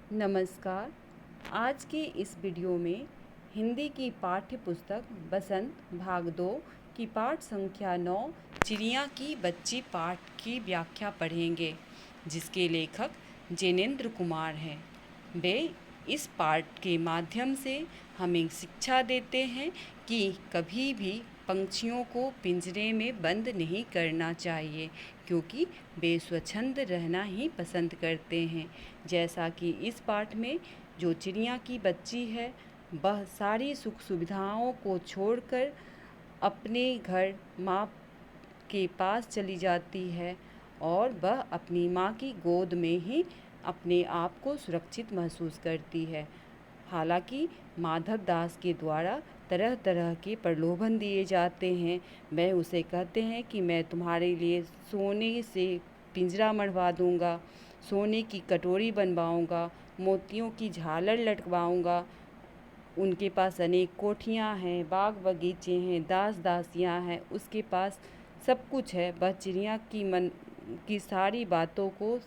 नमस्कार। आज के इस वीडियो में हिंदी की पाठ्य पुस्तक बसंत भाग 2 की पाठ संख्या 9 चिड़िया की बच्ची पाठ की व्याख्या पढ़ेंगे, जिसके लेखक जैनेन्द्र कुमार हैं। वे इस पाठ के माध्यम से हमें शिक्षा देते हैं कि कभी भी पंछियों को पिंजरे में बंद नहीं करना चाहिए, क्योंकि वे स्वच्छंद रहना ही पसंद करते हैं। जैसा कि इस पाठ में जो चिड़िया की बच्ची है, वह सारी सुख सुविधाओं को छोड़कर अपने घर माँ के पास चली जाती है और वह अपनी माँ की गोद में ही अपने आप को सुरक्षित महसूस करती है। हालांकि माधव दास के द्वारा तरह तरह के प्रलोभन दिए जाते हैं। वह उसे कहते हैं कि मैं तुम्हारे लिए सोने से पिंजरा मढ़वा दूंगा, सोने की कटोरी बनवाऊंगा, मोतियों की झालर लटकवाऊंगा। उनके पास अनेक कोठियाँ हैं, बाग बगीचे हैं, दास दासियाँ हैं, उसके पास सब कुछ है। वह चिड़िया की मन की सारी बातों को,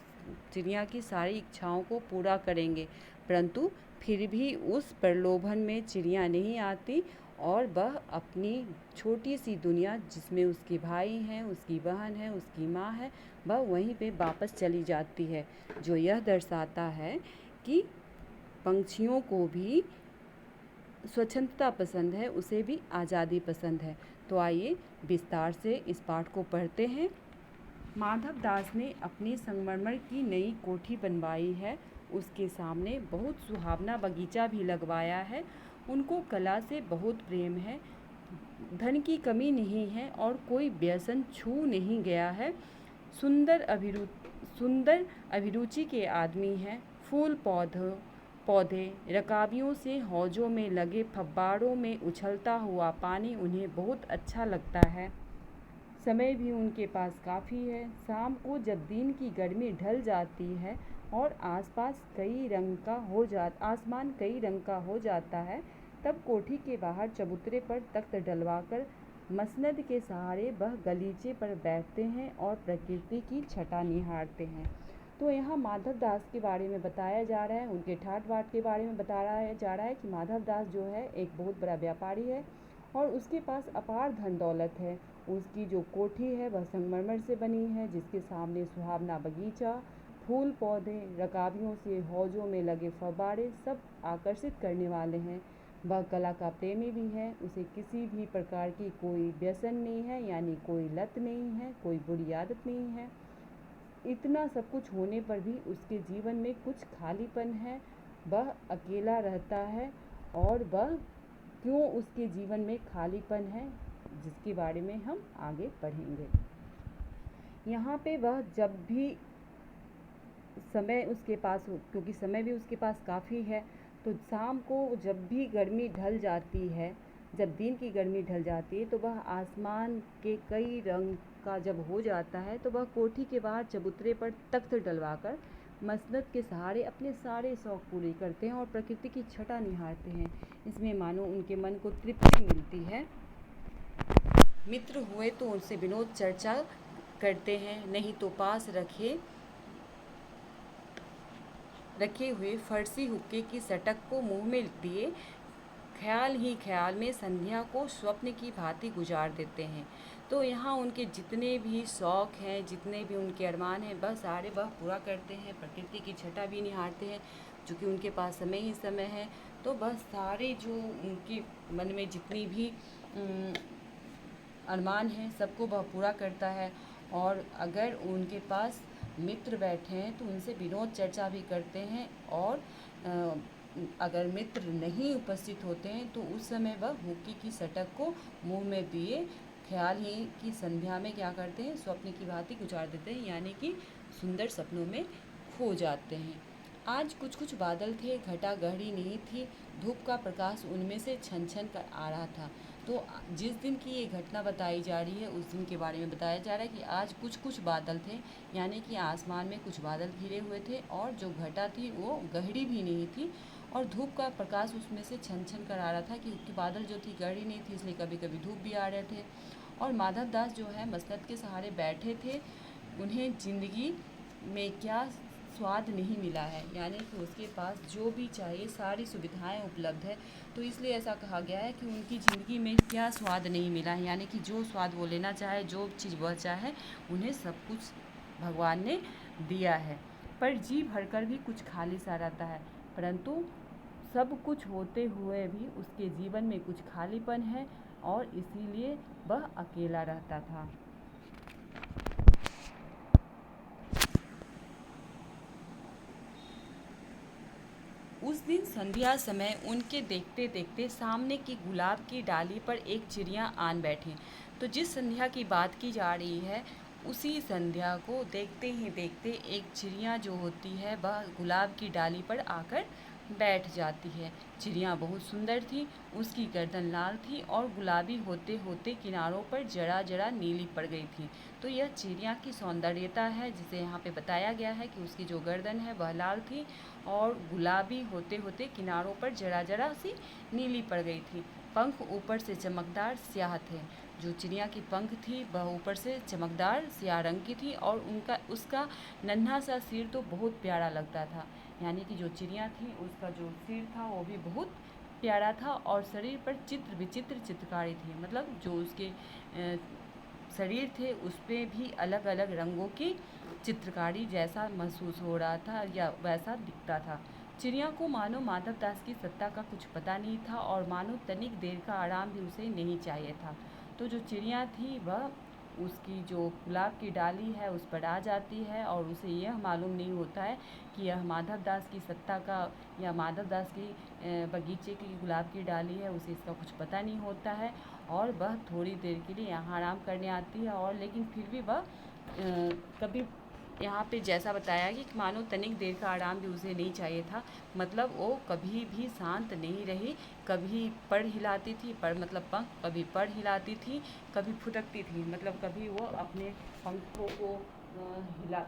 चिड़िया की सारी इच्छाओं को पूरा करेंगे, परंतु फिर भी उस प्रलोभन में चिड़िया नहीं आती और वह अपनी छोटी सी दुनिया, जिसमें उसके भाई हैं, उसकी बहन है, उसकी माँ है, वह वहीं पे वापस चली जाती है। जो यह दर्शाता है कि पंछियों को भी स्वच्छंदता पसंद है, उसे भी आज़ादी पसंद है। तो आइए विस्तार से इस पाठ को पढ़ते हैं। माधव दास ने अपनी संगमरमर की नई कोठी बनवाई है। उसके सामने बहुत सुहावना बगीचा भी लगवाया है। उनको कला से बहुत प्रेम है। धन की कमी नहीं है और कोई व्यसन छू नहीं गया है। सुंदर अभिरुचि के आदमी हैं। फूल पौधे रकाबियों से हौजों में लगे फव्वारों में उछलता हुआ पानी उन्हें बहुत अच्छा लगता है। समय भी उनके पास काफ़ी है। शाम को जब दिन की गर्मी ढल जाती है और आसमान कई रंग का हो जाता है, तब कोठी के बाहर चबूतरे पर तख्त डलवाकर मसनद के सहारे वह गलीचे पर बैठते हैं और प्रकृति की छटा निहारते हैं। तो यहाँ माधव दास के बारे में बताया जा रहा है, उनके ठाट बाट के बारे में बताया जा रहा है कि माधव दास जो है एक बहुत बड़ा व्यापारी है और उसके पास अपार धन दौलत है। उसकी जो कोठी है वह संगमरमर से बनी है, जिसके सामने सुहावना बगीचा, फूल पौधे, रकाबियों से हौजों में लगे फव्वारे सब आकर्षित करने वाले हैं। वह कला का प्रेमी भी है। उसे किसी भी प्रकार की कोई व्यसन नहीं है, यानी कोई लत नहीं है, कोई बुरी आदत नहीं है। इतना सब कुछ होने पर भी उसके जीवन में कुछ खालीपन है। वह अकेला रहता है और वह क्यों उसके जीवन में खालीपन है, जिसके बारे में हम आगे पढ़ेंगे। यहाँ पे वह जब भी समय उसके पास हो, क्योंकि समय भी उसके पास काफ़ी है, तो शाम को जब भी गर्मी ढल जाती है, जब दिन की गर्मी ढल जाती है, तो वह आसमान के कई रंग का जब हो जाता है, तो वह कोठी के बाहर चबूतरे पर तख्त डलवाकर मसनद के सहारे अपने सारे शौक़ पूरे करते हैं और प्रकृति की छटा निहारते हैं। इसमें मानो उनके मन को तृप्ति मिलती है। मित्र हुए तो उनसे विनोद चर्चा करते हैं, नहीं तो पास रखे हुए फर्सी हुक्के की सटक को मुंह में लिए ख्याल ही ख्याल में संध्या को स्वप्न की भांति गुजार देते हैं। तो यहाँ उनके जितने भी शौक़ हैं, जितने भी उनके अरमान हैं, वह सारे वह पूरा करते हैं। प्रकृति की छटा भी निहारते हैं, चूँकि उनके पास समय ही समय है। तो वह सारे जो उनके मन में जितनी भी अरमान हैं, सबको वह पूरा करता है। और अगर उनके पास मित्र बैठे हैं तो उनसे विनोद चर्चा भी करते हैं, और अगर मित्र नहीं उपस्थित होते हैं तो उस समय वह हुक्की की सटक को मुंह में दिए ख्याल ही की संध्या में क्या करते हैं, स्वप्न की भांति गुजार देते हैं, यानी कि सुंदर सपनों में खो जाते हैं। आज कुछ कुछ बादल थे, घटा गहरी नहीं थी, धूप का प्रकाश उनमें से छन छन कर आ रहा था। तो जिस दिन की ये घटना बताई जा रही है, उस दिन के बारे में बताया जा रहा है कि आज कुछ कुछ बादल थे, यानी कि आसमान में कुछ बादल घिरे हुए थे, और जो घटा थी वो गहरी भी नहीं थी और धूप का प्रकाश उसमें से छन छन कर आ रहा था, क्योंकि बादल जो थी गहरी नहीं थी, इसलिए कभी कभी धूप भी आ रहे थे। और माधव दास जो है मसनद के सहारे बैठे थे। उन्हें ज़िंदगी में क्या स्वाद नहीं मिला है, यानी कि उसके पास जो भी चाहिए सारी सुविधाएं उपलब्ध है। तो इसलिए ऐसा कहा गया है कि उनकी ज़िंदगी में क्या स्वाद नहीं मिला है, यानी कि जो स्वाद वो लेना चाहे, जो चीज़ वह चाहे, उन्हें सब कुछ भगवान ने दिया है। पर जी भरकर भी कुछ खाली सा रहता है, परंतु सब कुछ होते हुए भी उसके जीवन में कुछ खालीपन है और इसीलिए वह अकेला रहता था। उस दिन संध्या समय उनके देखते देखते सामने की गुलाब की डाली पर एक चिड़िया आन बैठी। तो जिस संध्या की बात की जा रही है, उसी संध्या को देखते ही देखते एक चिड़िया जो होती है वह गुलाब की डाली पर आकर बैठ जाती है। चिड़िया बहुत सुंदर थी, उसकी गर्दन लाल थी और गुलाबी होते होते किनारों पर जरा जरा नीली पड़ गई थी। तो यह चिड़िया की सौंदर्यता है, जिसे यहाँ पे बताया गया है कि उसकी जो गर्दन है वह लाल थी और गुलाबी होते होते किनारों पर जरा जरा सी नीली पड़ गई थी। पंख ऊपर से चमकदार स्याह थे। जो चिड़िया की पंख थी वह ऊपर से चमकदार स्याह रंग की थी और उसका नन्हा सा सिर तो बहुत प्यारा लगता था। यानी कि जो चिड़िया थी उसका जो सिर था वो भी बहुत प्यारा था और शरीर पर चित्र विचित्र चित्रकारी थी, मतलब जो उसके शरीर थे उस पर भी अलग अलग रंगों की चित्रकारी जैसा महसूस हो रहा था या वैसा दिखता था। चिड़िया को मानो माधव दास की सत्ता का कुछ पता नहीं था और मानो तनिक देर का आराम भी उसे नहीं चाहिए था। तो जो चिड़िया थी वह उसकी जो गुलाब की डाली है उस पर आ जाती है और उसे यह मालूम नहीं होता है कि यह माधव दास की सत्ता का या माधव दास की बगीचे की गुलाब की डाली है, उसे इसका कुछ पता नहीं होता है और वह थोड़ी देर के लिए यहाँ आराम करने आती है। और लेकिन फिर भी वह कभी यहाँ पे जैसा बताया कि मानो तनिक देर का आराम भी उसे नहीं चाहिए था, मतलब वो कभी भी शांत नहीं रही। कभी पर हिलाती थी, पर मतलब पंख, कभी पर हिलाती थी, कभी फुदकती थी, मतलब कभी वो अपने पंखों को हिला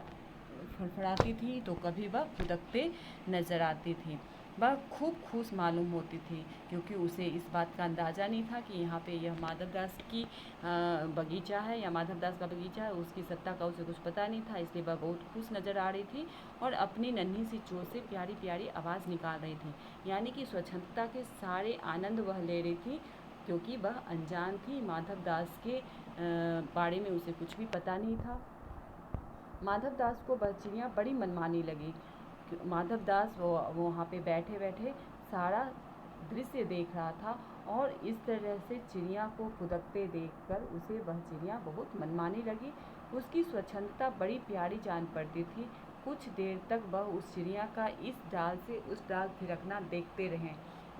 फड़फड़ाती थी तो कभी वह फुदकते नज़र आती थी। वह खूब खुश मालूम होती थी क्योंकि उसे इस बात का अंदाज़ा नहीं था कि यहाँ पे यह माधव दास की बगीचा है या माधव दास का बगीचा है। उसकी सत्ता का उसे कुछ पता नहीं था, इसलिए वह बहुत खुश नज़र आ रही थी और अपनी नन्ही सी चोंच से प्यारी प्यारी आवाज़ निकाल रही थी। यानी कि स्वच्छंदता के सारे आनंद वह ले रही थी क्योंकि वह अनजान थी, माधव दास के बारे में उसे कुछ भी पता नहीं था। माधव दास को वह चिड़िया बड़ी मनमानी लगी। माधव दास वो वहाँ पे बैठे बैठे सारा दृश्य देख रहा था और इस तरह से चिड़िया को फुदकते देखकर उसे वह चिड़िया बहुत मनमानी लगी। उसकी स्वच्छंदता बड़ी प्यारी जान पड़ती थी। कुछ देर तक वह उस चिड़िया का इस डाल से उस डाल थिरकना देखते रहे।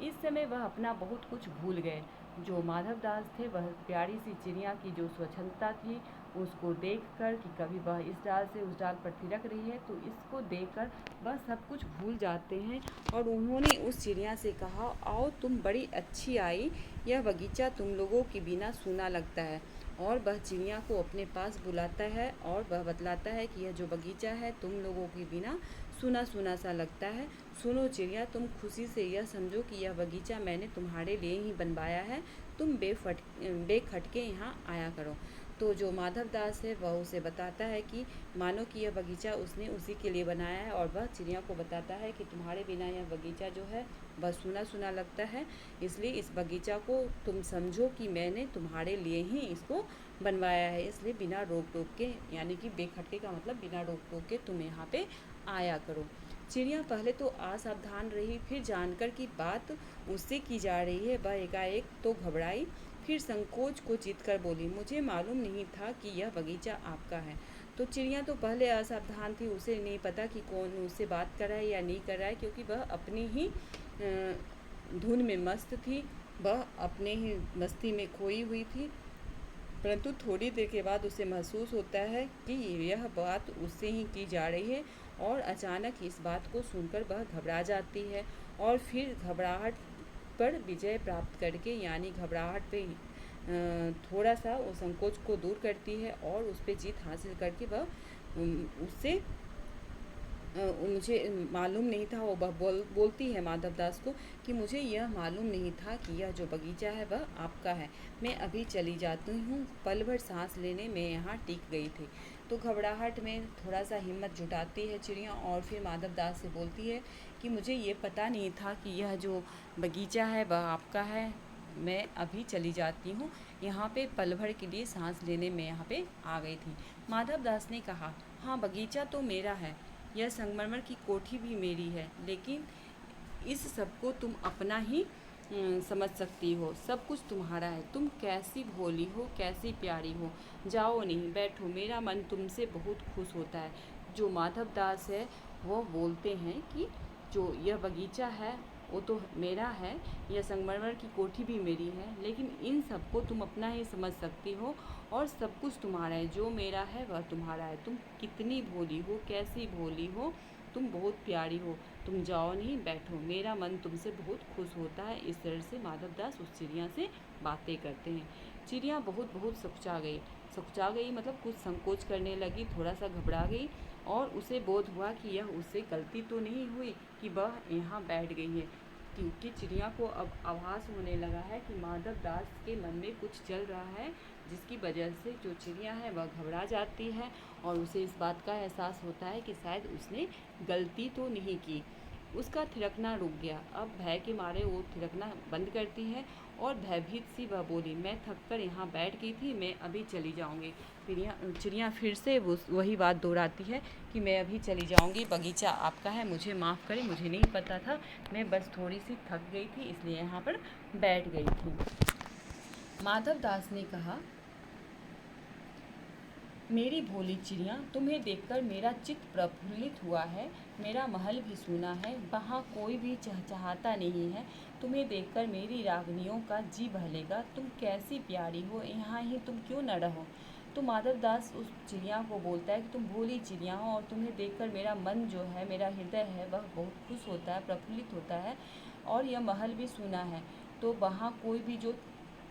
इस समय वह अपना बहुत कुछ भूल गए। जो माधव दास थे वह प्यारी सी चिड़िया की जो स्वच्छंदता थी उसको देखकर कि कभी वह इस डाल से उस डाल पर थिरक रही है, तो इसको देखकर वह सब कुछ भूल जाते हैं। और उन्होंने उस चिड़िया से कहा, आओ तुम बड़ी अच्छी आई, यह बगीचा तुम लोगों के बिना सूना लगता है। और वह चिड़िया को अपने पास बुलाता है और वह बतलाता है कि यह जो बगीचा है तुम लोगों के बिना सूना सूना सा लगता है। सुनो चिड़िया, तुम खुशी से यह समझो कि यह बगीचा मैंने तुम्हारे लिए ही बनवाया है, तुम बेखटके यहाँ आया करो। तो जो माधव दास है वह उसे बताता है कि मानो कि यह बगीचा उसने उसी के लिए बनाया है और वह चिड़िया को बताता है कि तुम्हारे बिना यह बगीचा जो है वह सूना सूना लगता है, इसलिए इस बगीचा को तुम समझो कि मैंने तुम्हारे लिए ही इसको बनवाया है, इसलिए बिना रोक टोक के, यानी कि बेखटके का मतलब बिना रोक टोक के तुम यहाँ पे आया करो। चिड़िया पहले तो असावधान रही, फिर जानकर कि बात उससे की जा रही है वह एकाएक तो घबराई, फिर संकोच को जीतकर बोली, मुझे मालूम नहीं था कि यह बगीचा आपका है। तो चिड़िया तो पहले असावधान थी, उसे नहीं पता कि कौन उससे बात कर रहा है या नहीं कर रहा है, क्योंकि वह अपनी ही धुन में मस्त थी, वह अपने ही मस्ती में खोई हुई थी। परंतु थोड़ी देर के बाद उसे महसूस होता है कि यह बात उससे ही की जा रही है और अचानक इस बात को सुनकर वह घबरा जाती है और फिर घबराहट पर विजय प्राप्त करके, यानी घबराहट पे थोड़ा सा वो संकोच को दूर करती है और उस पर जीत हासिल करके वह उससे मुझे मालूम नहीं था, वो बोलती है माधव दास को कि मुझे यह मालूम नहीं था कि यह जो बगीचा है वह आपका है, मैं अभी चली जाती हूँ, पल भर सांस लेने में यहाँ टिक गई थी। तो घबराहट में थोड़ा सा हिम्मत जुटाती है चिड़िया और फिर माधव दास से बोलती है कि मुझे ये पता नहीं था कि यह जो बगीचा है वह आपका है, मैं अभी चली जाती हूँ, यहाँ पे पल भर के लिए सांस लेने में यहाँ पे आ गई थी। माधव दास ने कहा, हाँ बगीचा तो मेरा है, यह संगमरमर की कोठी भी मेरी है, लेकिन इस सबको तुम अपना ही समझ सकती हो, सब कुछ तुम्हारा है। तुम कैसी भोली हो, कैसी प्यारी हो, जाओ नहीं बैठो, मेरा मन तुमसे बहुत खुश होता है। जो माधव दास है वो बोलते हैं कि जो यह बगीचा है वो तो मेरा है, यह संगमरमर की कोठी भी मेरी है, लेकिन इन सबको तुम अपना ही समझ सकती हो और सब कुछ तुम्हारा है, जो मेरा है वह तुम्हारा है। तुम कितनी भोली हो, कैसी भोली हो, तुम बहुत प्यारी हो, तुम जाओ नहीं बैठो, मेरा मन तुमसे बहुत खुश होता है। इस तरह से माधव दास उस चिड़िया से बातें करते हैं। चिड़िया बहुत सकुचा गई मतलब कुछ संकोच करने लगी, थोड़ा सा घबरा गई और उसे बोध हुआ कि यह उससे गलती तो नहीं हुई कि वह यहाँ बैठ गई है, क्योंकि चिड़िया को अब आभास होने लगा है कि माधव दास के मन में कुछ चल रहा है, जिसकी वजह से जो चिड़िया है वह घबरा जाती है और उसे इस बात का एहसास होता है कि शायद उसने गलती तो नहीं की। उसका थिरकना रुक गया, अब भय के मारे वो थिरकना बंद करती है और भयभीत सी वह बोली, मैं थक कर यहाँ बैठ गई थी, मैं अभी चली जाऊँगी। चिड़िया फिर से वही बात दोहराती है कि मैं अभी चली जाऊँगी, बगीचा आपका है, मुझे माफ़ करें, मुझे नहीं पता था, मैं बस थोड़ी सी थक गई थी इसलिए यहाँ पर बैठ गई थी। माधव दास ने कहा, मेरी भोली चिड़िया, तुम्हें देखकर मेरा चित्त प्रफुल्लित हुआ है, मेरा महल भी सुना है, वहाँ कोई भी चहचहाता नहीं है, तुम्हें देखकर मेरी रागनियों का जी बहलेगा, तुम कैसी प्यारी हो, यहाँ ही तुम क्यों न रहो। तो माधव दास उस चिड़िया को बोलता है कि तुम भोली चिड़िया हो और तुम्हें देखकर मेरा मन जो है, मेरा हृदय है वह बहुत खुश होता है, प्रफुल्लित होता है और यह महल भी सुना है, तो वहाँ कोई भी जो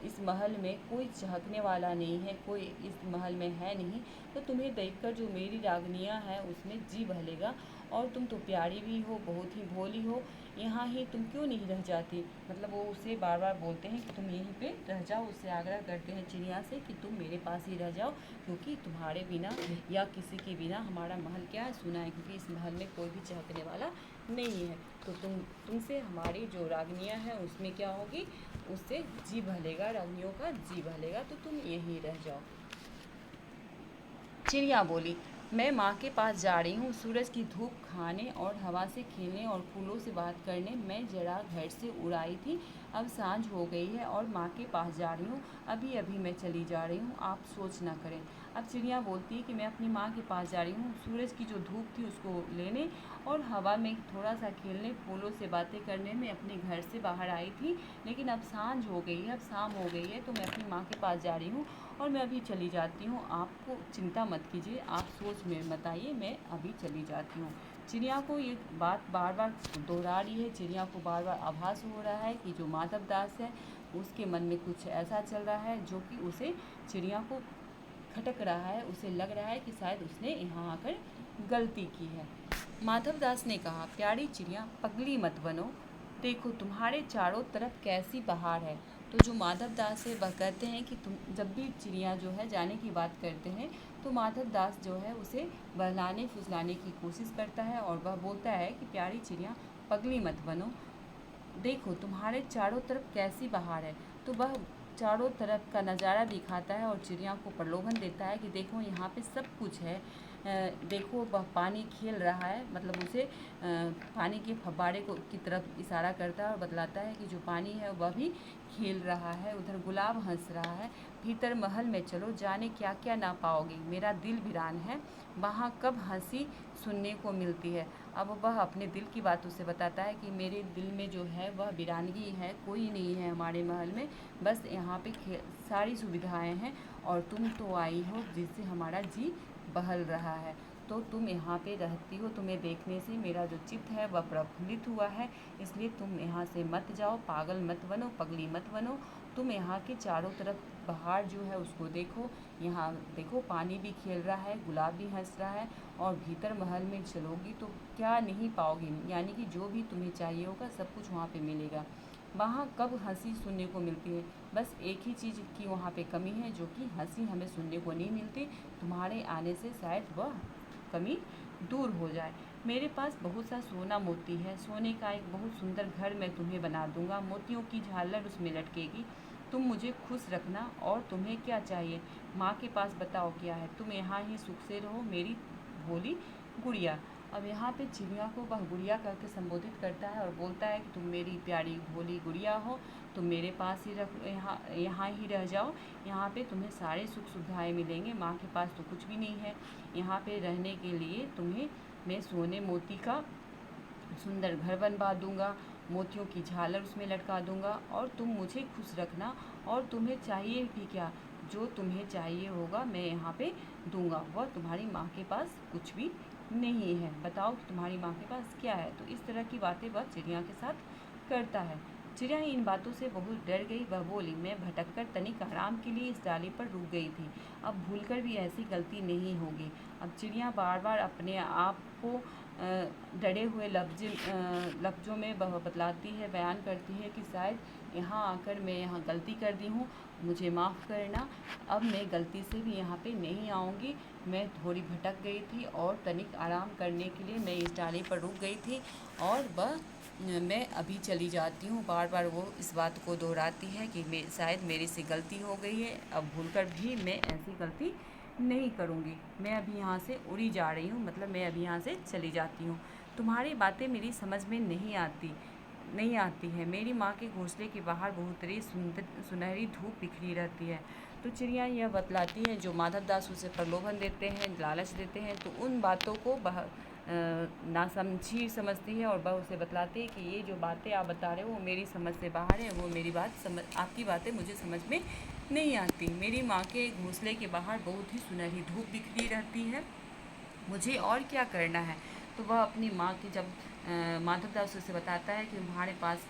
इस महल में कोई चहकने वाला नहीं है, कोई इस महल में है नहीं, तो तुम्हें देखकर जो मेरी रागनियाँ हैं उसमें जी बहलेगा और तुम तो प्यारी भी हो, बहुत ही भोली हो, यहाँ ही तुम क्यों नहीं रह जाती। मतलब वो उसे बार बार बोलते हैं कि तुम यहीं पे रह जाओ, उससे आग्रह करते हैं चिड़िया से कि तुम मेरे पास ही रह जाओ, क्योंकि तुम्हारे बिना या किसी के बिना हमारा महल क्या है, सुना है, क्योंकि इस महल में कोई भी चहकने वाला नहीं है, तो तुमसे हमारी जो रागनियाँ हैं उसमें क्या होगी, उससे जी बहलेगा, रागनियों का जी बहलेगा, तो तुम यहीं रह जाओ। चिड़िया बोली, मैं माँ के पास जा रही हूँ, सूरज की धूप खाने और हवा से खेलने और फूलों से बात करने। मैं जरा घर से उड़ आई थी, अब सांझ हो गई है और माँ के पास जा रही हूँ, अभी अभी मैं चली जा रही हूँ, आप सोच ना करें। अब चिड़िया बोलती है कि मैं अपनी माँ के पास जा रही हूँ, सूरज की जो धूप थी उसको लेने और हवा में थोड़ा सा खेलने, फूलों से बातें करने में अपने घर से बाहर आई थी, लेकिन अब सांझ हो गई है, अब शाम हो गई है, तो मैं अपनी माँ के पास जा रही हूँ और मैं अभी चली जाती हूँ, आपको चिंता मत कीजिए, आप सोच में मत आइए, मैं अभी चली जाती हूँ। चिड़िया को ये बात बार बार दोहरा रही है, चिड़िया को बार बार आभास हो रहा है कि जो माधव दास है उसके मन में कुछ ऐसा चल रहा है जो कि उसे चिड़िया को खटक रहा है, उसे लग रहा है कि शायद उसने यहाँ आकर गलती की है। माधव दास ने कहा, प्यारी चिड़िया पगली मत बनो, देखो तुम्हारे चारों तरफ कैसी बहार है। तो जो माधव दास है वह कहते हैं कि तुम जब भी चिड़िया जो है जाने की बात करते हैं तो माधव दास जो है उसे बहलाने फुसलाने की कोशिश करता है और वह बोलता है कि प्यारी चिड़िया पगली मत बनो, देखो तुम्हारे चारों तरफ कैसी बहार है। तो वह चारों तरफ का नज़ारा दिखाता है और चिड़िया को प्रलोभन देता है कि देखो यहाँ पे सब कुछ है, देखो वह पानी खेल रहा है, मतलब उसे पानी के फव्वारे को की तरफ इशारा करता है और बतलाता है कि जो पानी है वह भी खेल रहा है, उधर गुलाब हंस रहा है, भीतर महल में चलो, जाने क्या क्या ना पाओगे, मेरा दिल वीरान है, वहाँ कब हंसी सुनने को मिलती है। अब वह अपने दिल की बात उसे बताता है कि मेरे दिल में जो है वह वीरानगी है, कोई नहीं है हमारे महल में, बस यहाँ पे सारी सुविधाएं हैं और तुम तो आई हो जिससे हमारा जी बहल रहा है, तो तुम यहाँ पे रहती हो, तुम्हें देखने से मेरा जो चित्त है वह प्रफुल्लित हुआ है, इसलिए तुम यहाँ से मत जाओ, पागल मत बनो, पगली मत बनो, तुम यहाँ के चारों तरफ बहार जो है उसको देखो, यहाँ देखो पानी भी खेल रहा है, गुलाब भी हंस रहा है और भीतर महल में चलोगी तो क्या नहीं पाओगी, यानी कि जो भी तुम्हें चाहिए होगा सब कुछ वहाँ पे मिलेगा। वहाँ कब हंसी सुनने को मिलती है। बस एक ही चीज़ की वहाँ पे कमी है, जो कि हंसी हमें सुनने को नहीं मिलती। तुम्हारे आने से शायद वह कमी दूर हो जाए। मेरे पास बहुत सा सोना मोती है, सोने का एक बहुत सुंदर घर मैं तुम्हें बना दूंगा, मोतियों की झालर उसमें लटकेगी। तुम मुझे खुश रखना। और तुम्हें क्या चाहिए? माँ के पास बताओ क्या है। तुम यहाँ ही सुख से रहो मेरी भोली गुड़िया। अब यहाँ पे चिड़िया को वह गुड़िया करके संबोधित करता है और बोलता है कि तुम मेरी प्यारी भोली गुड़िया हो, तुम मेरे पास ही रख यहाँ ही रह जाओ। यहाँ पे तुम्हें सारे सुख सुविधाएं मिलेंगे। माँ के पास तो कुछ भी नहीं है। यहाँ पे रहने के लिए तुम्हें मैं सोने मोती का सुंदर घर बनवा दूंगा, मोतियों की झालर उसमें लटका दूंगा, और तुम मुझे खुश रखना। और तुम्हें चाहिए भी क्या? जो तुम्हें चाहिए होगा मैं यहाँ पे दूंगा। वह तुम्हारी माँ के पास कुछ भी नहीं है। बताओ कि तुम्हारी माँ के पास क्या है। तो इस तरह की बातें वह चिड़िया के साथ करता है। चिड़िया इन बातों से बहुत डर गई। वह बोली, मैं भटककर तनिक आराम के लिए इस डाली पर रुक गई थी, अब भूलकर भी ऐसी गलती नहीं होगी। अब चिड़िया बार बार अपने आप को डरे हुए लफ्ज़ों में वह बतलाती है, बयान करती है कि शायद यहाँ आकर मैं यहाँ गलती कर दी हूँ, मुझे माफ़ करना। अब मैं गलती से भी यहाँ पे नहीं आऊँगी। मैं थोड़ी भटक गई थी और तनिक आराम करने के लिए मैं इस डाली पर रुक गई थी, और वह मैं अभी चली जाती हूँ। बार बार वो इस बात को दोहराती है कि शायद मेरे से गलती हो गई है, अब भूलकर भी मैं ऐसी गलती नहीं करूँगी। मैं अभी यहाँ से उड़ी जा रही हूँ, मतलब मैं अभी यहाँ से चली जाती हूँ। तुम्हारी बातें मेरी समझ में नहीं आती है। मेरी माँ के घोंसले के बाहर बहुत तेरी सुनहरी धूप बिखरी रहती है। तो चिड़िया यह बतलाती है, जो माधव दास उसे प्रलोभन देते हैं, लालच देते हैं, तो उन बातों को नासमझी समझती है, और वह उसे बतलाती है कि ये जो बातें आप बता रहे हो वो मेरी समझ से बाहर है, वो मेरी आपकी बातें मुझे समझ में नहीं आती। मेरी माँ के घोंसले के बाहर बहुत ही सुनहरी धूप बिखरी रहती है, मुझे और क्या करना है। तो वह अपनी माँ की जब माधव दास उसे बताता है कि तुम्हारे पास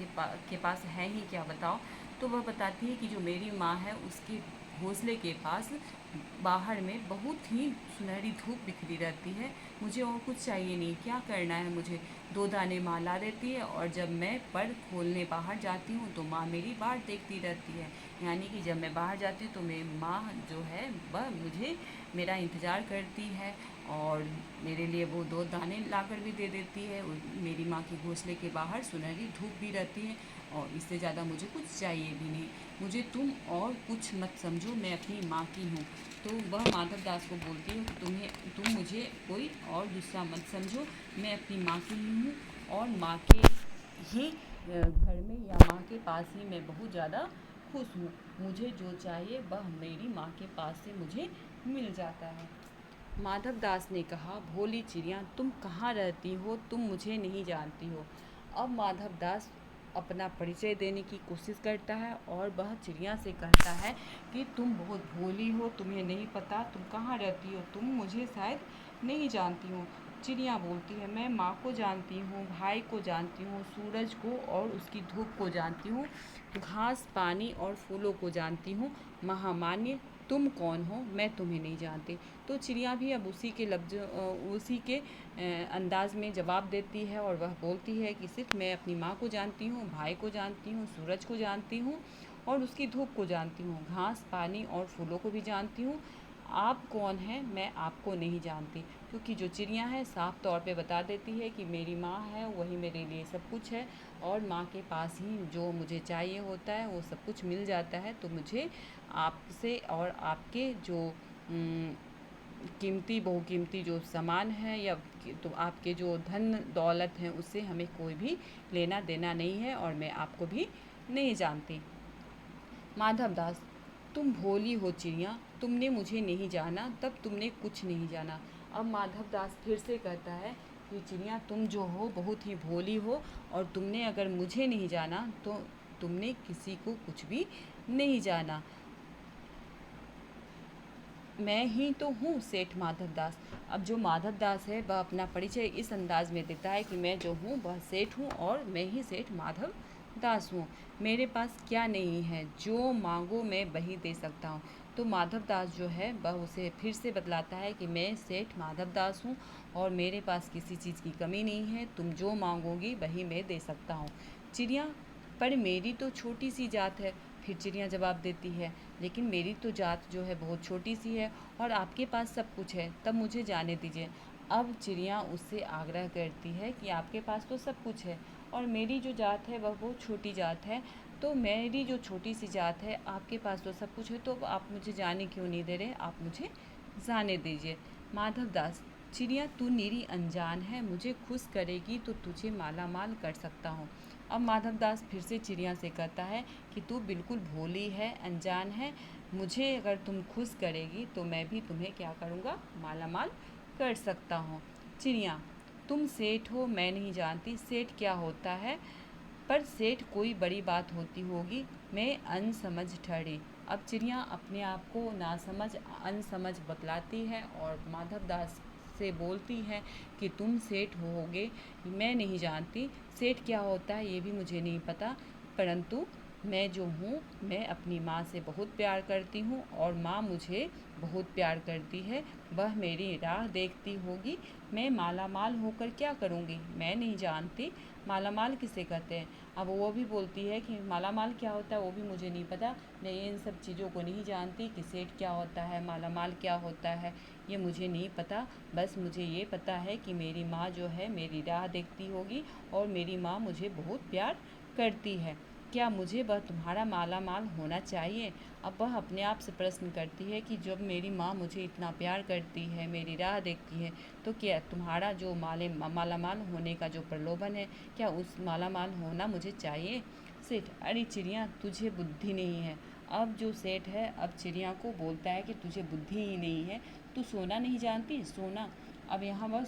के पास है ही क्या, बताओ। तो वह बताती है कि जो मेरी माँ है उसके घोंसले के पास बाहर में बहुत ही सुनहरी धूप बिखरी रहती है, मुझे और कुछ चाहिए नहीं। क्या करना है मुझे? 2 दाने माँ ला देती है, और जब मैं पर खोलने बाहर जाती हूँ तो माँ मेरी बाट देखती रहती है। यानी कि जब मैं बाहर जाती हूँ तो मेरी माँ जो है वह मुझे मेरा इंतज़ार करती है, और मेरे लिए वो 2 दाने लाकर भी दे देती है। मेरी माँ के घोंसले के बाहर सुनहरी धूप भी रहती है, और इससे ज़्यादा मुझे कुछ चाहिए भी नहीं। मुझे तुम और कुछ मत समझो, मैं अपनी माँ की हूँ। तो वह माधव दास को बोलती है कि तुम मुझे कोई और दूसरा मत समझो, मैं अपनी माँ की ही हूँ, और माँ के ही घर में या माँ के पास ही मैं बहुत ज़्यादा खुश हूँ। मुझे जो चाहिए वह मेरी माँ के पास से मुझे मिल जाता है। माधव दास ने कहा, भोली चिड़िया, तुम कहाँ रहती हो? तुम मुझे नहीं जानती हो। अब माधव दास अपना परिचय देने की कोशिश करता है, और वह चिड़िया से कहता है कि तुम बहुत भोली हो, तुम्हें नहीं पता तुम कहाँ रहती हो, तुम मुझे शायद नहीं जानती हो। चिड़िया बोलती है, मैं माँ को जानती हूँ, भाई को जानती हूँ, सूरज को और उसकी धूप को जानती हूँ, घास, पानी और फूलों को जानती हूँ। महामान्य, तुम कौन हो? मैं तुम्हें नहीं जानती। तो चिड़िया भी अब उसी के अंदाज में जवाब देती है, और वह बोलती है कि सिर्फ मैं अपनी माँ को जानती हूँ, भाई को जानती हूँ, सूरज को जानती हूँ और उसकी धूप को जानती हूँ, घास, पानी और फूलों को भी जानती हूँ। आप कौन हैं? मैं आपको नहीं जानती। क्योंकि जो चिड़िया है साफ तौर पे बता देती है कि मेरी माँ है, वही मेरे लिए सब कुछ है, और माँ के पास ही जो मुझे चाहिए होता है वो सब कुछ मिल जाता है। तो मुझे आपसे और आपके जो कीमती बहुकीमती जो सामान है, या तो आपके जो धन दौलत हैं, उससे हमें कोई भी लेना देना नहीं है, और मैं आपको भी नहीं जानती। माधव दास, तुम भोली हो चिड़िया, तुमने मुझे नहीं जाना, तब तुमने कुछ नहीं जाना। अब माधव दास फिर से कहता है कि चिड़िया, तुम जो हो बहुत ही भोली हो, और तुमने अगर मुझे नहीं जाना तो तुमने किसी को कुछ भी नहीं जाना। मैं ही तो हूँ सेठ माधव दास। अब जो माधव दास है वह अपना परिचय इस अंदाज में देता है कि मैं जो हूँ वह सेठ हूँ, और मैं ही सेठ माधव दास हूँ। मेरे पास क्या नहीं है, जो मांगो मैं वही दे सकता हूँ। तो माधव दास जो है वह उसे फिर से बतलाता है कि मैं सेठ माधव दास हूँ, और मेरे पास किसी चीज़ की कमी नहीं है, तुम जो मांगोगी वही मैं दे सकता हूँ। चिड़िया पर मेरी तो छोटी सी जात है। फिर चिड़िया जवाब देती है, लेकिन मेरी तो जात जो है बहुत छोटी सी है और आपके पास सब कुछ है, तब मुझे जाने दीजिए। अब चिड़िया उससे आग्रह करती है कि आपके पास तो सब कुछ है और मेरी जो जात है वह बहुत छोटी जात है, तो मेरी जो छोटी सी जात है, आपके पास तो सब कुछ है, तो आप मुझे जाने क्यों नहीं दे रहे, आप मुझे जाने दीजिए। माधवदास, चिड़िया तू निरी अनजान है, मुझे खुश करेगी तो तुझे माला माल कर सकता हूँ। अब माधवदास फिर से चिड़िया से कहता है कि तू बिल्कुल भोली है, अनजान है, मुझे अगर तुम खुश करेगी तो मैं भी तुम्हें क्या करूँगा, माला माल कर सकता हूँ। चिड़िया, तुम सेठ हो, मैं नहीं जानती सेठ क्या होता है, पर सेठ कोई बड़ी बात होती होगी, मैं अनसमझ ठहरी। अब चिड़िया अपने आप को नासमझ अनसमझ बतलाती है और माधवदास से बोलती है कि तुम सेठ होगे, मैं नहीं जानती सेठ क्या होता है, ये भी मुझे नहीं पता, परंतु मैं जो हूँ मैं अपनी माँ से बहुत प्यार करती हूँ और माँ मुझे बहुत प्यार करती है, वह मेरी राह देखती होगी, मैं माला माल होकर क्या करूँगी, मैं नहीं जानती माला माल किसे कहते हैं। अब वो भी बोलती है कि माला माल क्या होता है वो भी मुझे नहीं पता, मैं इन सब चीज़ों को नहीं जानती कि सेठ क्या होता है, माला माल क्या होता है, ये मुझे नहीं पता, बस मुझे ये पता है कि मेरी माँ जो है मेरी राह देखती होगी और मेरी माँ मुझे बहुत प्यार करती है, क्या मुझे वह तुम्हारा माला माल होना चाहिए। अब वह अपने आप से प्रश्न करती है कि जब मेरी माँ मुझे इतना प्यार करती है, मेरी राह देखती है, तो क्या तुम्हारा जो माला माल होने का जो प्रलोभन है, क्या उस माला माल होना मुझे चाहिए। सेठ, अरे चिड़िया तुझे बुद्धि नहीं है। अब जो सेठ है अब चिड़िया को बोलता है कि तुझे बुद्धि ही नहीं है, तू सोना नहीं जानती, सोना। अब यहाँ वह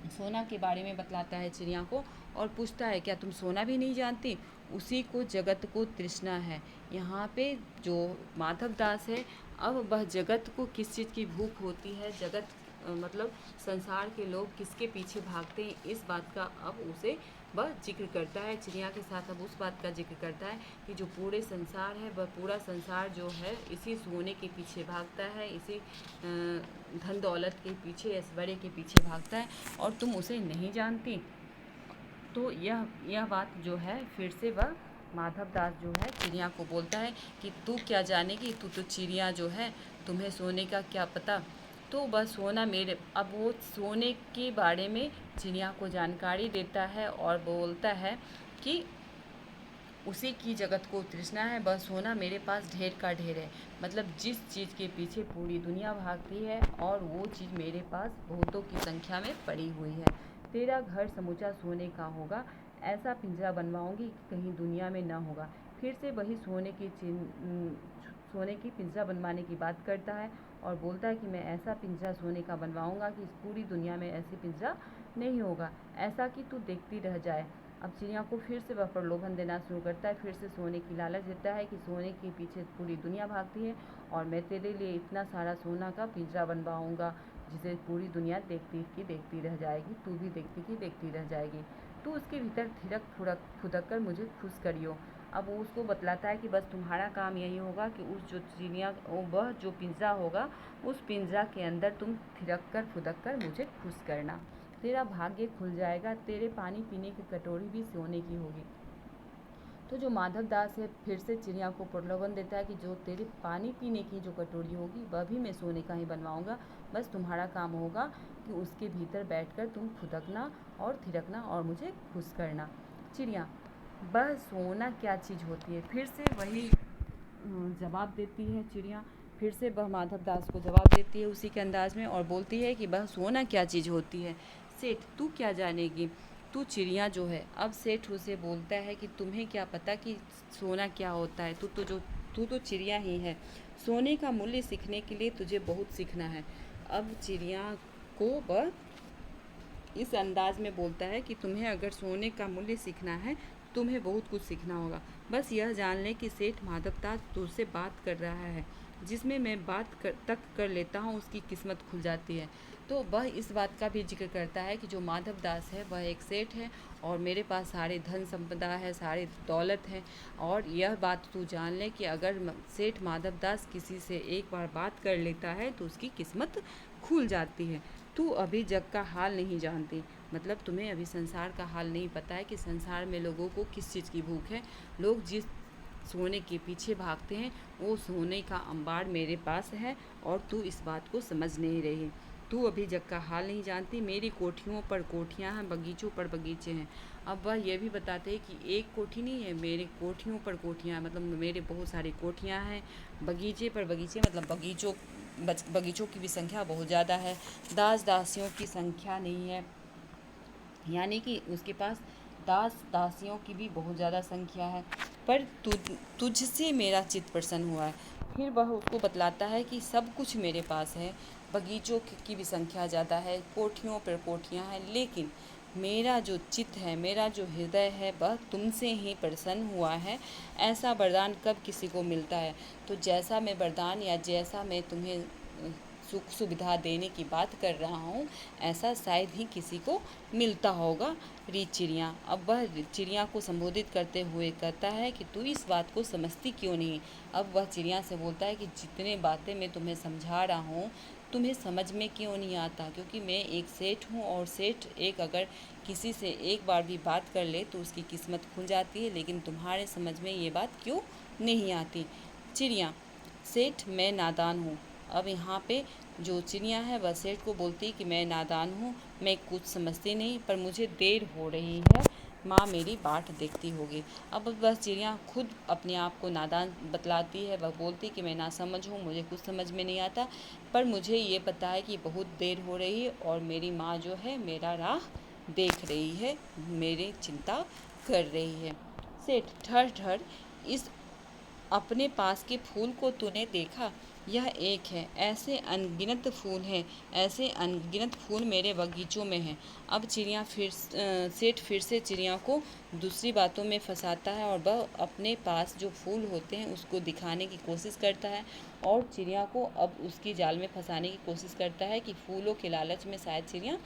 सोना के बारे में बतलाता है चिड़िया को और पूछता है क्या तुम सोना भी नहीं जानती, उसी को जगत को तृष्णा है। यहाँ पे जो माधवदास है, अब वह जगत को किस चीज़ की भूख होती है, जगत मतलब संसार के लोग किसके पीछे भागते हैं, इस बात का अब उसे वह जिक्र करता है। चिड़िया के साथ अब उस बात का जिक्र करता है कि जो पूरे संसार है वह पूरा संसार जो है इसी सोने के पीछे भागता है, इसी धन दौलत के पीछे, ऐश्वर्य के पीछे भागता है और तुम उसे नहीं जानती। तो यह बात जो है फिर से वह माधवदास जो है चिड़िया को बोलता है कि तू क्या जानेगी, तू तो चिड़िया जो है, तुम्हें सोने का क्या पता। तो वह सोना मेरे, अब वो सोने के बारे में चिड़िया को जानकारी देता है और बोलता है कि उसी की जगत को तृष्णा है, वह सोना मेरे पास ढेर का ढेर है, मतलब जिस चीज़ के पीछे पूरी दुनिया भागती है और वो चीज़ मेरे पास बहुतों की संख्या में पड़ी हुई है। तेरा घर समूचा सोने का होगा, ऐसा पिंजरा बनवाऊंगी कि कहीं दुनिया में ना होगा। फिर से वही सोने की पिंजरा बनवाने की बात करता है और बोलता है कि मैं ऐसा पिंजरा सोने का बनवाऊंगा कि इस पूरी दुनिया में ऐसी पिंजरा नहीं होगा, ऐसा कि तू देखती रह जाए। अब चिड़िया को फिर से वह प्रलोभन देना शुरू करता है, फिर से सोने की लालच देता है कि सोने के पीछे पूरी दुनिया भागती है और मैं तेरे लिए इतना सारा सोना का पिंजरा बनवाऊंगा जिसे पूरी दुनिया देखती रह जाएगी, तू भी देखती रह जाएगी, तू उसके भीतर थिरक फुदक कर मुझे खुश करियो। अब वो उसको बतलाता है कि बस तुम्हारा काम यही होगा कि उस जो चिड़िया वह जो पिंजरा होगा उस पिंजरा के अंदर तुम थिरक फुदक कर मुझे खुश करना, तेरा भाग्य खुल जाएगा, तेरे पानी पीने की कटोरी भी सोने की होगी। तो जो माधवदास है फिर से चिड़िया को प्रलोभन देता है कि जो तेरे पानी पीने की जो कटोरी होगी वह भी मैं सोने का ही बनवाऊंगा, बस तुम्हारा काम होगा कि उसके भीतर बैठकर तुम फुदकना और थिरकना और मुझे खुश करना। चिड़िया, वह सोना क्या चीज़ होती है, फिर से वही जवाब देती है चिड़िया, फिर से वह माधवदास को जवाब देती है उसी के अंदाज में और बोलती है कि वह सोना क्या चीज़ होती है। सेठ, तू क्या जानेगी, तू चिड़िया जो है। अब सेठ उसे बोलता है कि तुम्हें क्या पता कि सोना क्या होता है, तू तो चिड़िया ही है, सोने का मूल्य सीखने के लिए तुझे बहुत सीखना है। अब चिड़िया को वह इस अंदाज में बोलता है कि तुम्हें अगर सोने का मूल्य सीखना है तुम्हें बहुत कुछ सीखना होगा, बस यह जान ले कि सेठ माधवदास तुझसे बात कर रहा है, जिसमें मैं तक कर लेता हूँ उसकी किस्मत खुल जाती है। तो वह इस बात का भी जिक्र करता है कि जो माधवदास है वह एक सेठ है और मेरे पास सारे धन संपदा है, सारे दौलत है, और यह बात तू जान ले कि अगर सेठ माधवदास किसी से एक बार बात कर लेता है तो उसकी किस्मत खुल जाती है। तू अभी जग का हाल नहीं जानती, मतलब तुम्हें अभी संसार का हाल नहीं पता है कि संसार में लोगों को किस चीज़ की भूख है। लोग जिस सोने के पीछे भागते हैं वो सोने का अंबार मेरे पास है और तू इस बात को समझ नहीं रही। तू अभी जग का हाल नहीं जानती। मेरी कोठियों पर कोठियाँ हैं, बगीचों पर बगीचे हैं। अब वह ये भी बताते हैं कि एक कोठी नहीं है, मेरे कोठियों पर कोठियाँ, मतलब मेरे बहुत सारी कोठियाँ हैं। बगीचे पर बगीचे, मतलब बगीचों की भी संख्या बहुत ज़्यादा है। दास दासियों की संख्या नहीं है, यानी कि उसके पास दास दासियों की भी बहुत ज़्यादा संख्या है। पर तुझसे मेरा चित्त प्रसन्न हुआ है। फिर वह उसको बतलाता है कि सब कुछ मेरे पास है, बगीचों की भी संख्या ज़्यादा है, कोठियों पर कोठियाँ हैं, लेकिन मेरा जो चित्त है, मेरा जो हृदय है, वह तुमसे ही प्रसन्न हुआ है। ऐसा वरदान कब किसी को मिलता है? तो जैसा मैं वरदान या जैसा मैं तुम्हें सुख सुविधा देने की बात कर रहा हूँ, ऐसा शायद ही किसी को मिलता होगा री चिड़िया। अब वह चिड़िया को संबोधित करते हुए कहता है कि तू इस बात को समझती क्यों नहीं। अब वह चिड़िया से बोलता है कि जितने बातें मैं तुम्हें समझा रहा हूँ तुम्हें समझ में क्यों नहीं आता, क्योंकि मैं एक सेठ हूँ और सेठ एक अगर किसी से एक बार भी बात कर ले तो उसकी किस्मत खुल जाती है, लेकिन तुम्हारे समझ में ये बात क्यों नहीं आती। चिड़िया: सेठ मैं नादान हूँ। अब यहाँ पे जो चिड़िया है वह सेठ को बोलती है कि मैं नादान हूँ, मैं कुछ समझती नहीं, पर मुझे देर हो रही है, माँ मेरी बाट देखती होगी। अब बस चिड़िया खुद अपने आप को नादान बतलाती है। वह बोलती कि मैं नासमझ हूँ, मुझे कुछ समझ में नहीं आता, पर मुझे ये पता है कि बहुत देर हो रही है और मेरी माँ जो है मेरा राह देख रही है, मेरी चिंता कर रही है। सेठ: ठहर ठहर, इस अपने पास के फूल को तूने देखा? यह एक है, ऐसे अनगिनत फूल हैं, ऐसे अनगिनत फूल मेरे बगीचों में हैं। अब सेठ फिर से चिड़िया को दूसरी बातों में फंसाता है और वह अपने पास जो फूल होते हैं उसको दिखाने की कोशिश करता है और चिड़िया को अब उसकी जाल में फंसाने की कोशिश करता है कि फूलों के लालच में शायद चिड़िया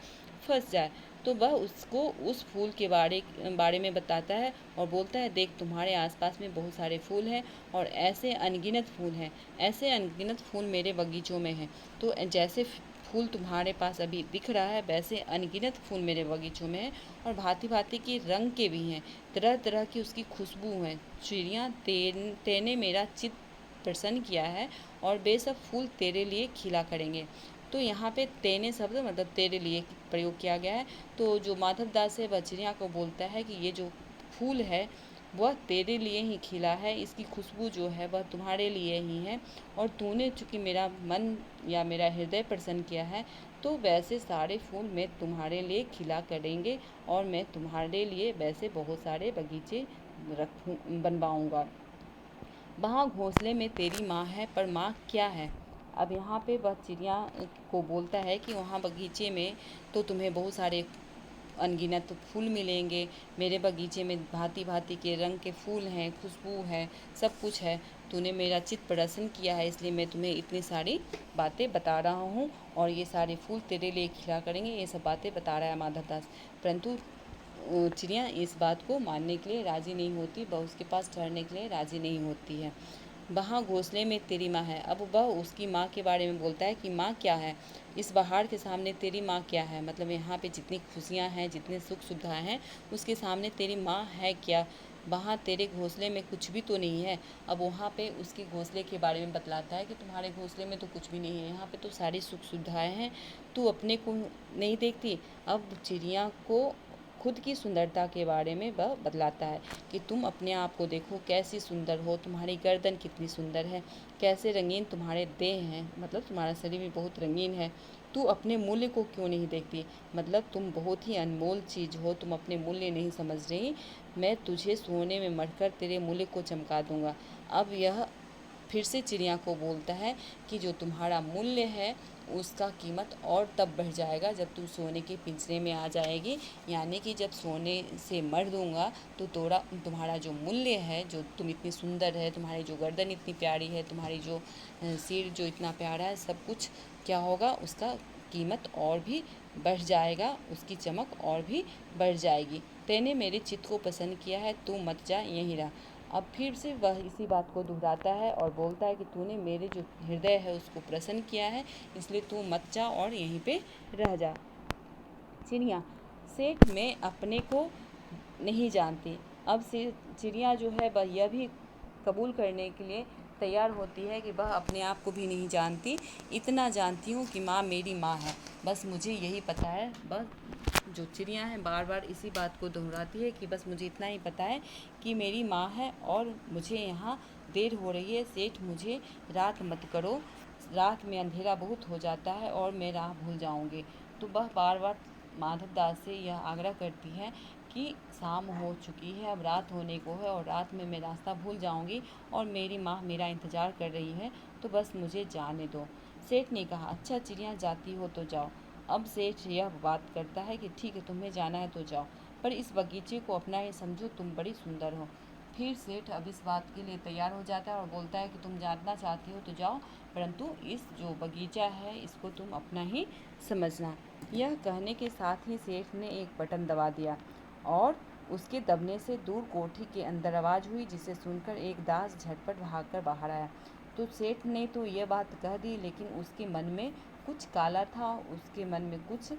फंस जाए। तो वह उसको उस फूल के बारे में बताता है और बोलता है, देख तुम्हारे आसपास में बहुत सारे फूल हैं और ऐसे अनगिनत फूल हैं, ऐसे अनगिनत फूल मेरे बगीचों में हैं। तो जैसे फूल तुम्हारे पास अभी दिख रहा है वैसे अनगिनत फूल मेरे बगीचों में हैं और भांति भांति के रंग के भी हैं, तरह तरह की उसकी खुशबू है। चिड़िया तेने मेरा चित्त प्रसन्न किया है और वे सब फूल तेरे लिए खिला करेंगे। तो यहाँ पे तेने शब्द मतलब तेरे लिए प्रयोग किया गया है। तो जो माधव दास है वह चिड़िया को बोलता है कि ये जो फूल है वह तेरे लिए ही खिला है, इसकी खुशबू जो है वह तुम्हारे लिए ही है और तूने चूँकि मेरा मन या मेरा हृदय प्रसन्न किया है, तो वैसे सारे फूल मैं तुम्हारे लिए खिला करेंगे और मैं तुम्हारे लिए वैसे बहुत सारे बगीचे बनवाऊँगा। वहाँ घोंसले में तेरी माँ है, पर माँ क्या है? अब यहाँ पे वह चिड़िया को बोलता है कि वहाँ बगीचे में तो तुम्हें बहुत सारे अनगिनत फूल मिलेंगे, मेरे बगीचे में भांति भांति के रंग के फूल हैं, खुशबू है, सब कुछ है। तूने मेरा चित्त प्रसन्न किया है, इसलिए मैं तुम्हें इतनी सारी बातें बता रहा हूँ और ये सारे फूल तेरे लिए खिला करेंगे, ये सब बातें बता रहा है माधवदास। परंतु चिड़िया इस बात को मानने के लिए राज़ी नहीं होती, वह उसके पास ठहरने के लिए राज़ी नहीं होती है। वहाँ घोंसले में तेरी माँ है। अब वह उसकी माँ के बारे में बोलता है कि माँ क्या है, इस बहार के सामने तेरी माँ क्या है, मतलब यहाँ पे जितनी खुशियाँ हैं, जितने सुख सुविधाएँ हैं, उसके सामने तेरी माँ है क्या? वहाँ तेरे घोंसले में कुछ भी तो नहीं है। अब वहाँ पे उसके घोंसले के बारे में बतलाता है कि तुम्हारे घोंसले में तो कुछ भी नहीं है, यहाँ पे तो सारी सुख सुविधाएँ हैं, तू अपने को नहीं देखती। अब चिड़िया को खुद की सुंदरता के बारे में वह बतलाता है कि तुम अपने आप को देखो, कैसी सुंदर हो, तुम्हारी गर्दन कितनी सुंदर है, कैसे रंगीन तुम्हारे देह हैं, मतलब तुम्हारा शरीर भी बहुत रंगीन है। तू अपने मूल्य को क्यों नहीं देखती, मतलब तुम बहुत ही अनमोल चीज़ हो, तुम अपने मूल्य नहीं समझ रही। मैं तुझे सोने में मढ़कर तेरे मूल्य को चमका दूंगा। अब यह फिर से चिड़िया को बोलता है कि जो तुम्हारा मूल्य है उसका कीमत और तब बढ़ जाएगा जब तुम सोने के पिंजरे में आ जाएगी, यानी कि जब सोने से मर दूंगा तो तुम्हारा जो मूल्य है, जो तुम इतनी सुंदर है, तुम्हारी जो गर्दन इतनी प्यारी है, तुम्हारी जो सिर जो इतना प्यारा है, सब कुछ क्या होगा, उसका कीमत और भी बढ़ जाएगा, उसकी चमक और भी बढ़ जाएगी। तेने मेरे चित्त को पसंद किया है, तू मत जा, यहीं रह। अब फिर से वह इसी बात को दोहराता है और बोलता है कि तूने मेरे जो हृदय है उसको प्रसन्न किया है, इसलिए तू मत जा और यहीं पे रह जा। चिड़िया: सेठ मैं अपने को नहीं जानती। अब से चिड़िया जो है वह यह भी कबूल करने के लिए तैयार होती है कि वह अपने आप को भी नहीं जानती। इतना जानती हूँ कि माँ मेरी माँ है, बस मुझे यही पता है। बस जो चिड़िया है बार बार इसी बात को दोहराती है कि बस मुझे इतना ही पता है कि मेरी माँ है और मुझे यहाँ देर हो रही है। सेठ मुझे रात मत करो, रात में अंधेरा बहुत हो जाता है और मैं राह भूल जाऊँगी। तो वह बार बार माधव दास से यह आग्रह करती है कि शाम हो चुकी है, अब रात होने को है और रात में मैं रास्ता भूल जाऊंगी और मेरी माँ मेरा इंतज़ार कर रही है, तो बस मुझे जाने दो। सेठ ने कहा, अच्छा चिड़िया जाती हो तो जाओ। अब सेठ यह बात करता है कि ठीक है, तुम्हें जाना है तो जाओ, पर इस बगीचे को अपना ही समझो, तुम बड़ी सुंदर हो। फिर सेठ अब इस बात के लिए तैयार हो जाता है और बोलता है कि तुम जानना चाहती हो तो जाओ, परंतु इस जो बगीचा है इसको तुम अपना ही समझना। यह कहने के साथ ही सेठ ने एक बटन दबा दिया और उसके दबने से दूर कोठी के अंदर आवाज़ हुई, जिसे सुनकर एक दास झटपट भागकर बाहर आया। तो सेठ ने तो यह बात कह दी, लेकिन उसके मन में कुछ काला था, उसके मन में कुछ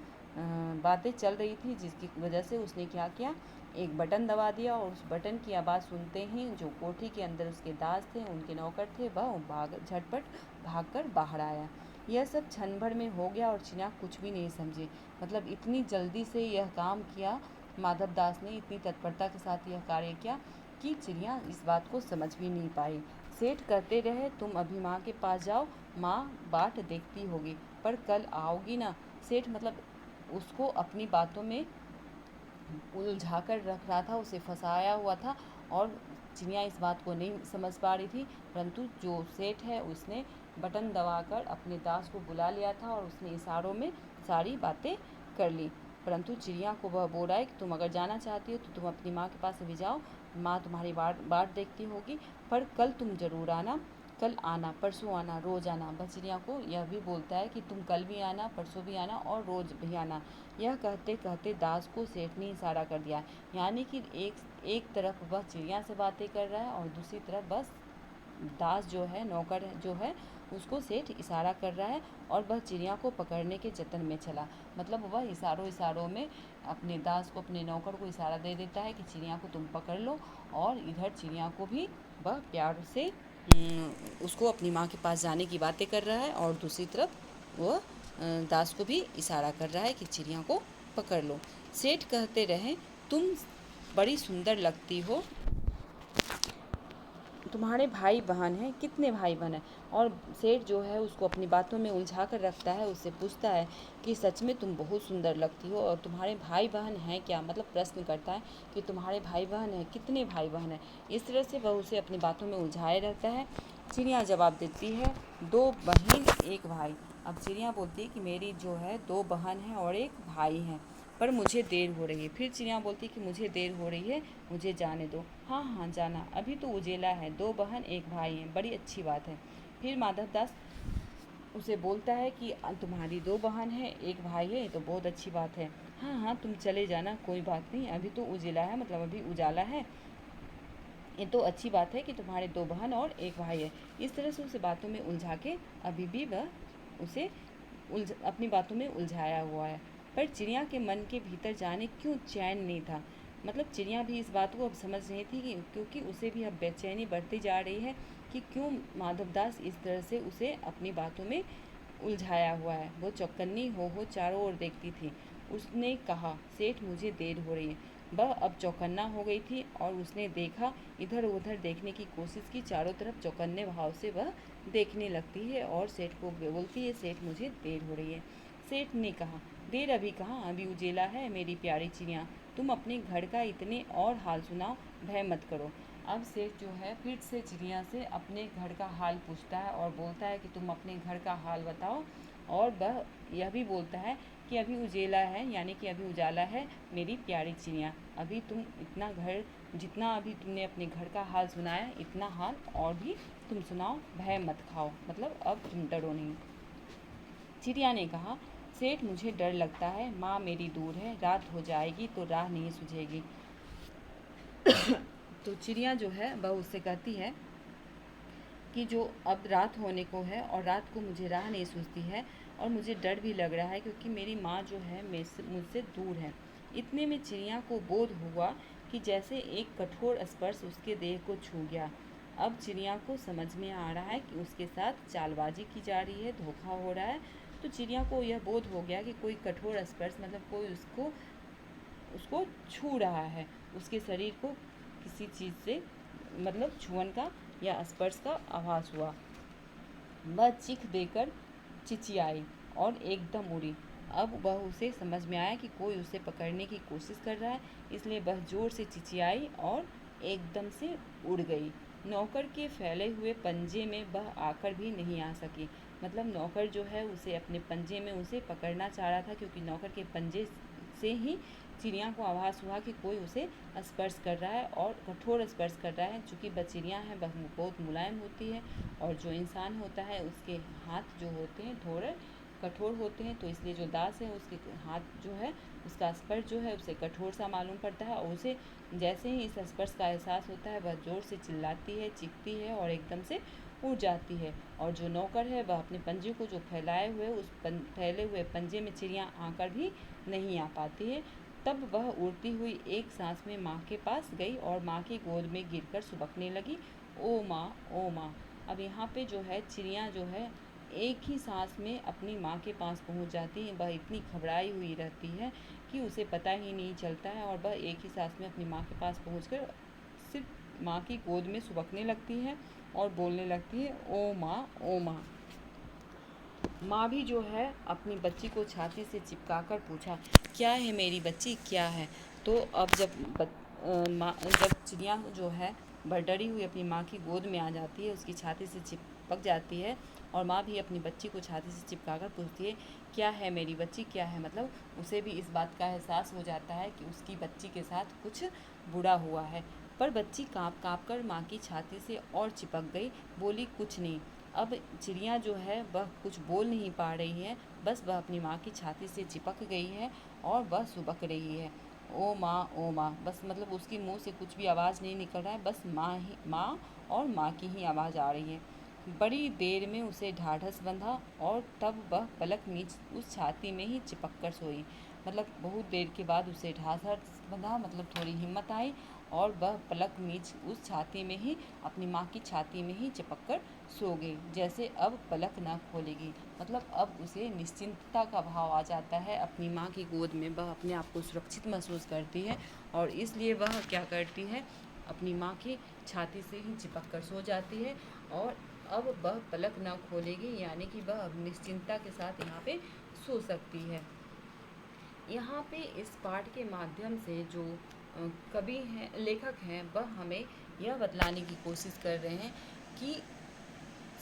बातें चल रही थी, जिसकी वजह से उसने क्या किया, एक बटन दबा दिया और उस बटन की आवाज़ सुनते ही जो कोठी के अंदर उसके दास थे, उनके नौकर थे, वह झटपट भागकर बाहर आया। यह सब क्षण भर में हो गया और चिड़िया कुछ भी नहीं समझी। मतलब इतनी जल्दी से यह काम किया माधव दास ने, इतनी तत्परता के साथ यह कार्य किया कि चिड़िया इस बात को समझ भी नहीं पाई। सेठ कहते रहे, तुम अभी माँ के पास जाओ, माँ बाट देखती होगी, पर कल आओगी ना। सेठ मतलब उसको अपनी बातों में उलझा कर रख रहा था, उसे फंसाया हुआ था और चिड़िया इस बात को नहीं समझ पा रही थी। परंतु जो सेठ है उसने बटन दबाकर अपने दास को बुला लिया था और उसने इशारों में सारी बातें कर ली। परंतु चिड़िया को वह बोल रहा है कि तुम अगर जाना चाहती हो तो तुम अपनी माँ के पास अभी जाओ, माँ तुम्हारी बाट बाट देखती होगी, पर कल तुम ज़रूर आना, कल आना, परसों आना, रोज़ आना। बस चिड़िया को यह भी बोलता है कि तुम कल भी आना, परसों भी आना और रोज़ भी आना। यह कहते कहते दास को सेठ ने इशारा कर दिया, यानी कि एक तरफ वह चिड़िया से बातें कर रहा है और दूसरी तरफ बस दास जो है, नौकर जो है, उसको सेठ इशारा कर रहा है और वह चिड़िया को पकड़ने के जतन में चला। मतलब वह इशारों इशारों में अपने दास को, अपने नौकर को इशारा दे देता है कि चिड़िया को तुम पकड़ लो, और इधर चिड़िया को भी वह प्यार से उसको अपनी माँ के पास जाने की बातें कर रहा है और दूसरी तरफ वह दास को भी इशारा कर रहा है कि चिड़िया को पकड़ लो। सेठ कहते रहे, तुम बड़ी सुंदर लगती हो, तुम्हारे भाई बहन हैं, कितने भाई बहन हैं? और सेठ जो है उसको अपनी बातों में उलझा कर रखता है, उससे पूछता है कि सच में तुम बहुत सुंदर लगती हो और तुम्हारे भाई बहन हैं क्या? मतलब प्रश्न करता है कि तुम्हारे भाई बहन हैं, कितने भाई बहन हैं? इस तरह से वह उसे अपनी बातों में उलझाए रहता है। चिड़िया जवाब देती है, 2 बहन 1 भाई। अब चिड़िया बोलती है कि मेरी जो है 2 बहन हैं और 1 भाई हैं, पर मुझे देर हो रही है। फिर चिड़िया बोलती है कि मुझे देर हो रही है, मुझे जाने दो। हाँ हाँ जाना, अभी तो उजेला है, 2 बहन 1 भाई हैं, बड़ी अच्छी बात है। फिर माधव दास उसे बोलता है कि तुम्हारी 2 बहन है, 1 भाई है, ये तो बहुत अच्छी बात है। हाँ हाँ तुम चले जाना, कोई बात नहीं, अभी तो उजेला है, मतलब अभी उजाला है, ये तो अच्छी बात है कि तुम्हारे 2 बहन और 1 भाई है। इस तरह से उसे बातों में उलझा के अभी भी वह उसे अपनी बातों में उलझाया हुआ है। पर चिड़िया के मन के भीतर जाने क्यों चैन नहीं था। मतलब चिड़िया भी इस बात को अब समझ रही थी कि क्योंकि उसे भी अब बेचैनी बढ़ती जा रही है कि क्यों माधवदास इस तरह से उसे अपनी बातों में उलझाया हुआ है। वो चौकन्नी हो चारों ओर देखती थी। उसने कहा, सेठ मुझे देर हो रही है। वह अब चौकन्ना हो गई थी और उसने देखा, इधर उधर देखने की कोशिश की, चारों तरफ चौकन्ने भाव से वह देखने लगती है और सेठ को बोलती है, सेठ मुझे देर हो रही है। सेठ ने कहा, देर अभी कहाँ, अभी उजेला है मेरी प्यारी चिड़िया, तुम अपने घर का इतने और हाल सुनाओ, भय मत करो। अब सेठ जो है फिर से चिड़िया से अपने घर का हाल पूछता है और बोलता है कि तुम अपने घर का हाल बताओ, और वह यह भी बोलता है कि अभी उजेला है, यानी कि अभी उजाला है मेरी प्यारी चिड़िया, अभी तुम इतना घर, जितना अभी तुमने अपने घर का हाल सुनाया, इतना हाल और भी तुम सुनाओ, भय मत खाओ, मतलब अब तुम डरो नहीं। चिड़िया ने कहा, सेठ मुझे डर लगता है, माँ मेरी दूर है, रात हो जाएगी तो राह नहीं सूझेगी। तो चिड़िया जो है वह उससे कहती है कि जो अब रात होने को है और रात को मुझे राह नहीं सूझती है और मुझे डर भी लग रहा है, क्योंकि मेरी माँ जो है मुझसे दूर है इतने में चिड़िया को बोध हुआ कि जैसे एक कठोर स्पर्श उसके देह को छू गया। अब चिड़िया को समझ में आ रहा है कि उसके साथ चालबाजी की जा रही है, धोखा हो रहा है। तो चिड़िया को यह बोध हो गया कि कोई कठोर स्पर्श मतलब कोई उसको उसको छू रहा है, उसके शरीर को किसी चीज़ से मतलब छुअन का या स्पर्श का आभास हुआ। वह चीख देकर चिचियाई और एकदम उड़ी। अब वह उसे समझ में आया कि कोई उसे पकड़ने की कोशिश कर रहा है, इसलिए वह जोर से चिचियाई और एकदम से उड़ गई। नौकर के फैले हुए पंजे में वह आकर भी नहीं आ सकी। मतलब नौकर जो है उसे अपने पंजे में उसे पकड़ना चाह रहा था, क्योंकि नौकर के पंजे से ही चिड़िया को आभास हुआ कि कोई उसे स्पर्श कर रहा है और कठोर स्पर्श कर रहा है। चूँकि वह चिड़िया है, वह बहुत मुलायम होती है और जो इंसान होता है उसके हाथ जो होते हैं थोड़े कठोर होते हैं, तो इसलिए जो दास है उसके हाथ जो है उसका स्पर्श जो है उसे कठोर सा मालूम पड़ता है और उसे जैसे ही इस स्पर्श का एहसास होता है वह ज़ोर से चिल्लाती है, चीखती है और एकदम से उड़ जाती है। और जो नौकर है वह अपने पंजे को जो फैलाए हुए उस फैले हुए पंजे में चिड़िया आकर भी नहीं आ पाती है। तब वह उड़ती हुई एक सांस में माँ के पास गई और माँ की गोद में गिरकर सुबकने लगी, ओ माँ, ओ माँ। अब यहाँ पे जो है चिड़िया जो है एक ही सांस में अपनी माँ के पास पहुँच जाती है। वह इतनी घबराई हुई रहती है कि उसे पता ही नहीं चलता है और वह एक ही सांस में अपनी माँ के पास पहुँचकर सिर्फ माँ की गोद में सुबकने लगती है और बोलने लगती है, ओ माँ, ओ माँ। माँ भी जो है अपनी बच्ची को छाती से चिपकाकर पूछा, क्या है मेरी बच्ची, क्या है। तो अब जब चिड़िया जो है डरी हुई अपनी माँ की गोद में आ जाती है, उसकी छाती से चिपक जाती है और माँ भी अपनी बच्ची को छाती से चिपकाकर पूछती है, क्या है मेरी बच्ची, क्या है। मतलब उसे भी इस बात का एहसास हो जाता है कि उसकी बच्ची के साथ कुछ बुरा हुआ है। पर बच्ची काँप काँप कर माँ की छाती से और चिपक गई, बोली कुछ नहीं। अब चिड़िया जो है वह कुछ बोल नहीं पा रही है, बस वह अपनी माँ की छाती से चिपक गई है और वह सुबक रही है, ओ माँ, ओ माँ। बस मतलब उसके मुंह से कुछ भी आवाज़ नहीं निकल रहा है, बस माँ और माँ की ही आवाज़ आ रही है। बड़ी देर में उसे ढाढ़स बंधा और तब वह पलक नीच उस छाती में ही चिपक कर सोई। मतलब बहुत देर के बाद उसे ढाढ़स बंधा, मतलब थोड़ी हिम्मत आई और वह पलक नीच उस छाती में ही अपनी माँ की छाती में ही चिपक कर सो गई, जैसे अब पलक ना खोलेगी। मतलब अब उसे निश्चिंतता का भाव आ जाता है, अपनी माँ की गोद में वह अपने आप को सुरक्षित महसूस करती है और इसलिए वह क्या करती है, अपनी माँ की छाती से ही चिपक कर सो जाती है और अब वह पलक ना खोलेगी, यानी कि वह अब निश्चिंतता के साथ यहाँ पे सो सकती है। यहाँ पे इस पाठ के माध्यम से जो कवि हैं, लेखक हैं, वह हमें यह बतलाने की कोशिश कर रहे हैं कि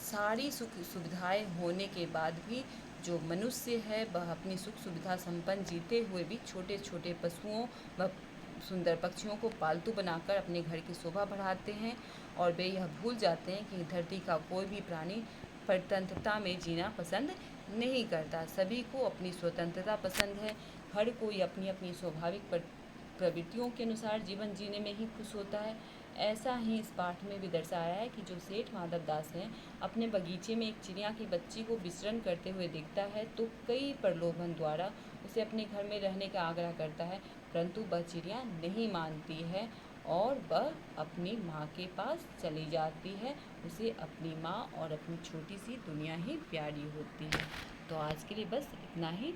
सारी सुख सुविधाएं होने के बाद भी जो मनुष्य है वह अपनी सुख सुविधा संपन्न जीते हुए भी छोटे छोटे पशुओं व सुंदर पक्षियों को पालतू बनाकर अपने घर की शोभा बढ़ाते हैं और वे यह भूल जाते हैं कि धरती का कोई भी प्राणी स्वतंत्रता में जीना पसंद नहीं करता। सभी को अपनी स्वतंत्रता पसंद है, हर कोई अपनी अपनी स्वाभाविक प्रवृत्तियों के अनुसार जीवन जीने में ही खुश होता है। ऐसा ही इस पाठ में भी दर्शाया है कि जो सेठ माधव दास हैं अपने बगीचे में एक चिड़िया की बच्ची को विचरण करते हुए देखता है तो कई प्रलोभन द्वारा उसे अपने घर में रहने का आग्रह करता है, परंतु वह चिड़िया नहीं मानती है और वह अपनी माँ के पास चली जाती है। उसे अपनी माँ और अपनी छोटी सी दुनिया ही प्यारी होती है। तो आज के लिए बस इतना ही।